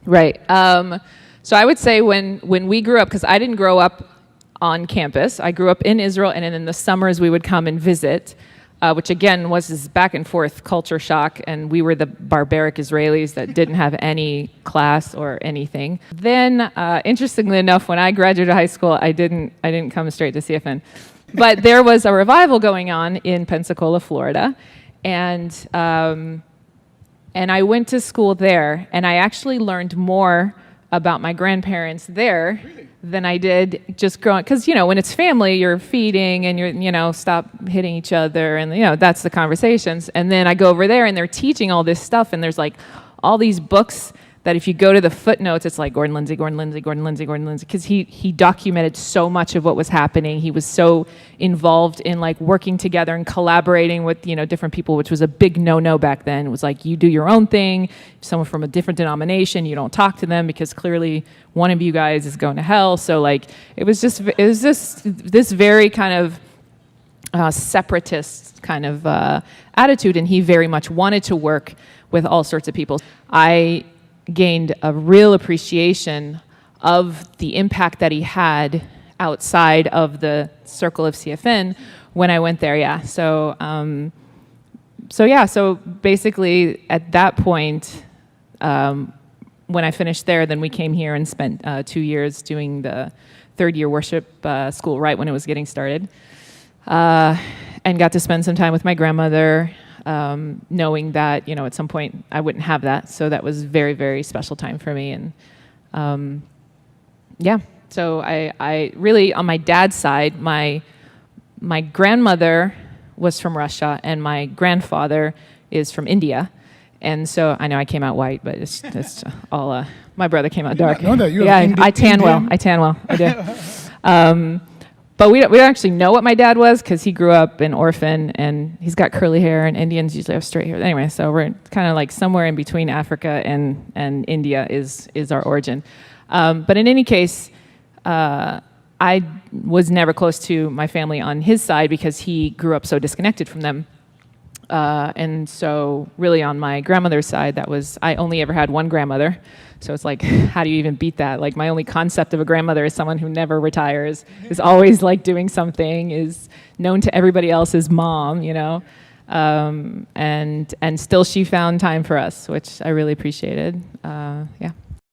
Right. So I would say when we grew up, because I didn't grow up on campus. I grew up in Israel, and in the summers we would come and visit, which again was this back and forth culture shock, and we were the barbaric Israelis that didn't have any class or anything. Then, interestingly enough, when I graduated high school, I didn't come straight to CFN, but there was a revival going on in Pensacola, Florida, and I went to school there, and I actually learned more about my grandparents there than I did just growing, because, when it's family, you're feeding and you're, stop hitting each other, and, that's the conversations. And then I go over there and they're teaching all this stuff, and there's like all these books that if you go to the footnotes, it's like Gordon Lindsay, because he documented so much of what was happening. He was so involved in like working together and collaborating with, different people, which was a big no-no back then. It was like, you do your own thing. If someone from a different denomination, you don't talk to them because clearly one of you guys is going to hell. So like, it was just this very kind of separatist kind of attitude, and he very much wanted to work with all sorts of people. I gained a real appreciation of the impact that he had outside of the circle of CFN when I went there. Yeah. So basically at that point, when I finished there, then we came here and spent 2 years doing the third year worship school right when it was getting started, and got to spend some time with my grandmother, knowing that, at some point I wouldn't have that. So that was very, very special time for me. And so I really, on my dad's side, my grandmother was from Russia and my grandfather is from India. And so I know I came out white, but it's all, my brother came out dark. I tan well. I do. But we don't actually know what my dad was, because he grew up an orphan and he's got curly hair, and Indians usually have straight hair. Anyway, so we're kind of like somewhere in between Africa and India is our origin. But in any case, I was never close to my family on his side because he grew up so disconnected from them. And so really on my grandmother's side, I only ever had one grandmother. So it's like, how do you even beat that? Like, my only concept of a grandmother is someone who never retires, is always like doing something, is known to everybody else as mom, and still she found time for us, which I really appreciated. Yeah.